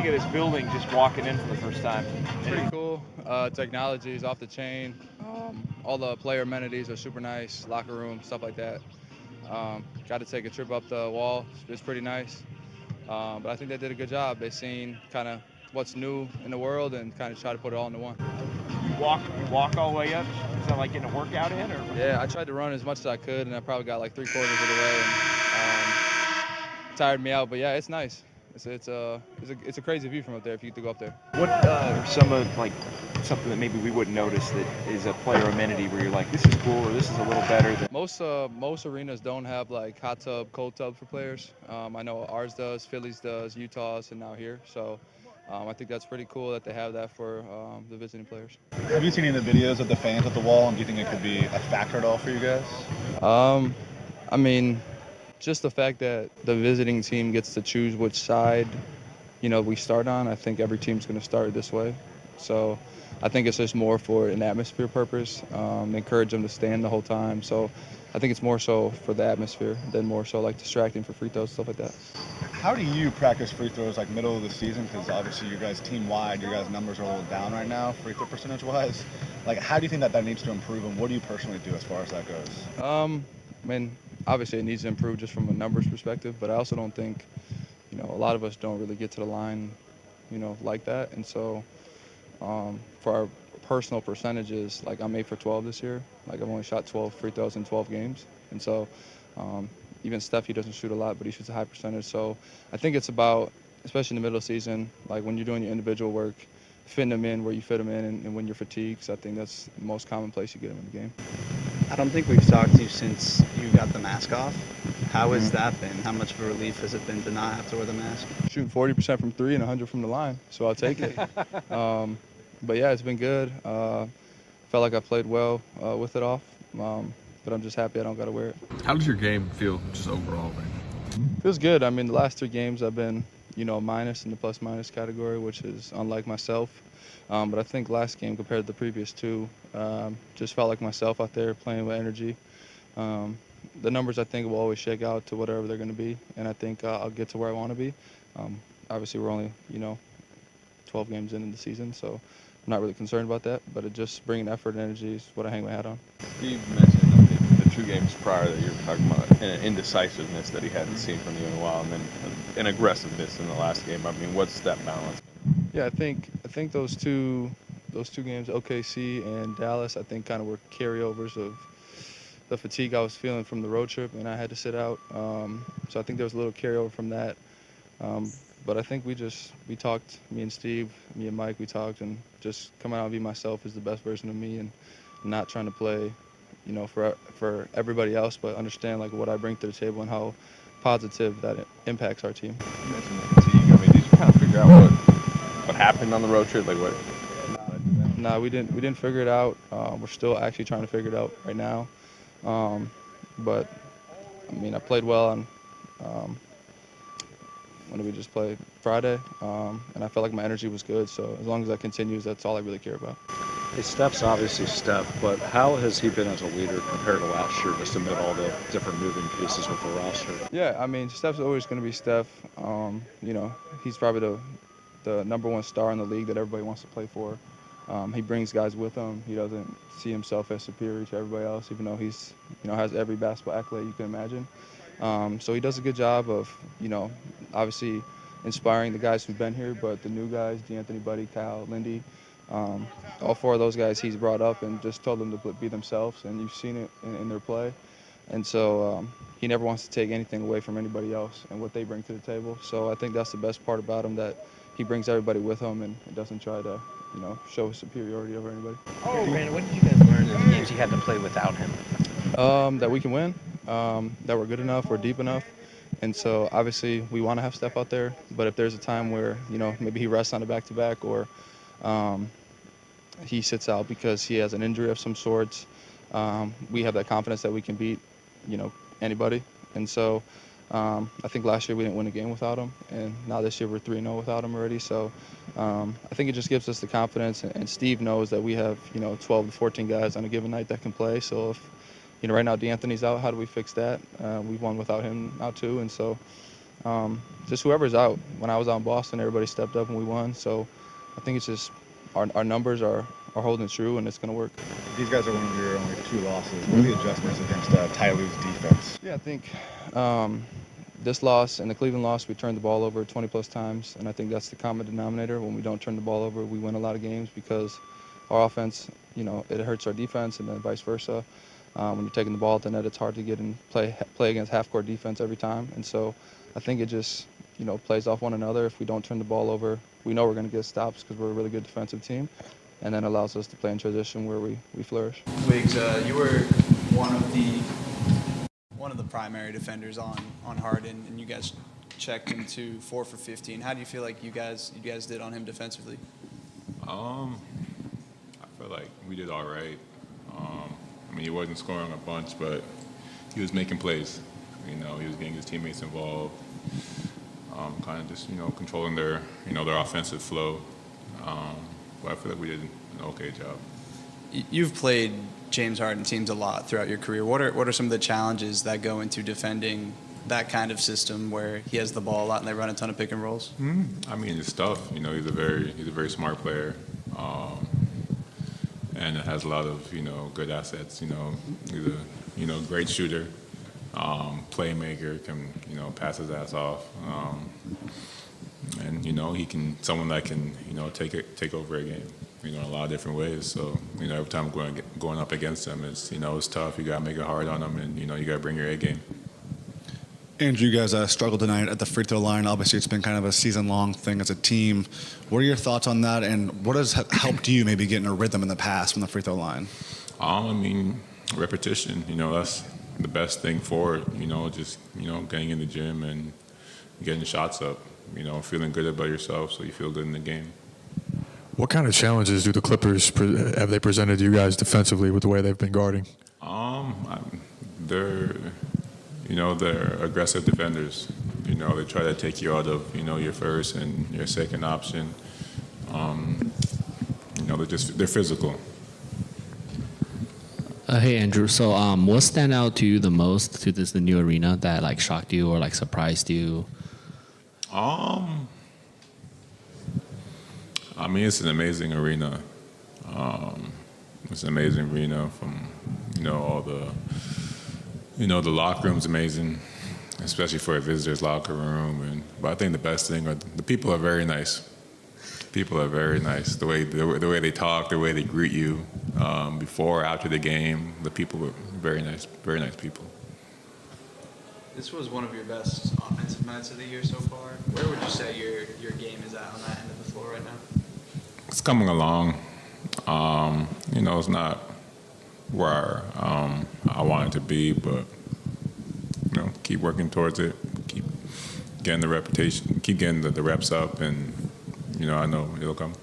think of this building just walking in for the first time? Pretty cool. Technology is off the chain. All the player amenities are super nice. Locker room, stuff like that. Got to take a trip up the wall. It's pretty nice. But I think they did a good job. They seen kind of what's new in the world and kind of try to put it all into one. You walk all the way up? Is that like getting a workout in? Or? Yeah, I tried to run as much as I could, and I probably got like 3/4 of the way, and tired me out. But yeah, it's nice. It's a crazy view from up there if you get to go up there. What are some of like something that maybe we wouldn't notice that is a player amenity where you're like, this is cool or this is a little better than? Most arenas don't have like hot tub, cold tub for players. I know ours does, Phillies does, Utah's, and now here. So I think that's pretty cool that they have that for the visiting players. Have you seen any of the videos of the fans at the wall, and do you think it could be a factor at all for you guys? I mean, just the fact that the visiting team gets to choose which side, we start on. I think every team's going to start this way. So I think it's just more for an atmosphere purpose, encourage them to stand the whole time. So I think it's more so for the atmosphere than more so like distracting for free throws, stuff like that. How do you practice free throws like middle of the season? Because obviously you guys team-wide, your guys' numbers are a little down right now, free throw percentage-wise. Like, how do you think that needs to improve, and what do you personally do as far as that goes? I mean, obviously it needs to improve just from a numbers perspective, but I also don't think, a lot of us don't really get to the line, like that. And so for our personal percentages, like I'm 8 for 12 this year. Like I've only shot 12 free throws in 12 games. And so even Steph, he doesn't shoot a lot, but he shoots a high percentage. So I think it's about, especially in the middle of the season, like when you're doing your individual work, fitting them in where you fit them in and when you're fatigued. So I think that's the most common place you get them in the game. I don't think we've talked to you since you got the mask off. How has that been? How much of a relief has it been to not have to wear the mask? Shooting 40% from three and 100 from the line, so I'll take it. But yeah, it's been good. Felt like I played well with it off, but I'm just happy I don't got to wear it. How does your game feel just overall right now? Feels good. I mean, the last 3 games I've been, minus in the plus-minus category, which is unlike myself. But I think last game compared to the previous 2, just felt like myself out there playing with energy. The numbers I think will always shake out to whatever they're going to be, and I think I'll get to where I want to be. Obviously, we're only 12 games in the season, so I'm not really concerned about that. But it just bringing effort and energy is what I hang my hat on. You mentioned the 2 games prior that you were talking about indecisiveness that he hadn't seen from you in a while, and then an aggressiveness in the last game. I mean, what's that balance? Yeah, I think those two games, OKC and Dallas, I think kind of were carryovers of the fatigue I was feeling from the road trip, and I had to sit out. So I think there was a little carryover from that. But I think we talked, me and Steve, me and Mike, we talked, and just coming out and be myself is the best version of me, and not trying to play, for everybody else, but understand like what I bring to the table and how positive that it impacts our team. You mentioned the fatigue. I mean, did you kind of figure out what happened on the road trip? Like what? No, we didn't figure it out. We're still actually trying to figure it out right now. But I mean, I played well on when did we just play? Friday, and I felt like my energy was good. So as long as that continues, that's all I really care about. Hey, Steph's obviously Steph, but how has he been as a leader compared to last year, just amid all the different moving pieces with the roster? Yeah, I mean, Steph's always going to be Steph. He's probably the number 1 star in the league that everybody wants to play for. He brings guys with him. He doesn't see himself as superior to everybody else, even though he's, has every basketball accolade you can imagine. So he does a good job of, obviously inspiring the guys who've been here, but the new guys, D'Anthony, Buddy, Kyle, Lindy, all 4 of those guys he's brought up and just told them to be themselves, and you've seen it in their play. And so he never wants to take anything away from anybody else and what they bring to the table. So I think that's the best part about him, that he brings everybody with him and doesn't try to, show his superiority over anybody. Brandon, what did you guys learn in the games you had to play without him? That we can win, that we're good enough, we're deep enough. And so obviously we want to have Steph out there, but if there's a time where, maybe he rests on a back-to-back or he sits out because he has an injury of some sorts, we have that confidence that we can beat, anybody. And so I think last year we didn't win a game without him, and now this year we're 3-0 without him already. So I think it just gives us the confidence, and Steve knows that we have, 12 to 14 guys on a given night that can play. So if, right now D'Anthony's out, how do we fix that? We've won without him now too, and so just whoever's out. When I was out in Boston, everybody stepped up and we won. So I think it's just our numbers are holding true, and it's going to work. These guys are one of your only 2 losses. What are the adjustments against Tyloo's defense? Yeah, I think this loss and the Cleveland loss, we turned the ball over 20-plus times, and I think that's the common denominator. When we don't turn the ball over, we win a lot of games because our offense, it hurts our defense, and then vice versa. When you're taking the ball at the net, it's hard to get and play against half-court defense every time. And so I think it just, plays off one another. If we don't turn the ball over, we know we're going to get stops because we're a really good defensive team, and then allows us to play in transition where we flourish. Wiggs, you were one of the primary defenders on Harden, and you guys checked into 4 for 15. How do you feel like you guys did on him defensively? I feel like we did all right. He wasn't scoring a bunch, but he was making plays. He was getting his teammates involved, kind of just controlling their their offensive flow. But I feel like we did an okay job. You've played James Harden teams a lot throughout your career. What are some of the challenges that go into defending that kind of system where he has the ball a lot and they run a ton of pick and rolls? It's tough. He's a very smart player, and it has a lot of good assets. He's a great shooter, playmaker, can pass his ass off, and he can someone that can take over a game. In a lot of different ways. So, every time going up against him, it's tough. You got to make it hard on him, and, you got to bring your A game. Andrew, you guys struggled tonight at the free throw line. Obviously, it's been kind of a season-long thing as a team. What are your thoughts on that, and what has helped you maybe get in a rhythm in the past from the free throw line? Repetition. That's the best thing for it. Just, getting in the gym and getting shots up. Feeling good about yourself so you feel good in the game. What kind of challenges do the Clippers have they presented to you guys defensively with the way they've been guarding? They're aggressive defenders. They try to take you out of your first and your second option. They're physical. Hey Andrew, so what stand out to you the most to the new arena that shocked you or surprised you? It's an amazing arena. It's an amazing arena from, all the, the locker room's amazing, especially for a visitor's locker room. But I think the best thing are the people are very nice. People are very nice. The way they talk, the way they greet you, before, after the game, the people were very nice people. This was one of your best offensive nights of the year so far. Where would you say your game is at on that end of the floor right now? It's coming along. It's not where I want it to be, but keep working towards it. Keep getting the reputation. Keep getting the reps up, and I know it'll come.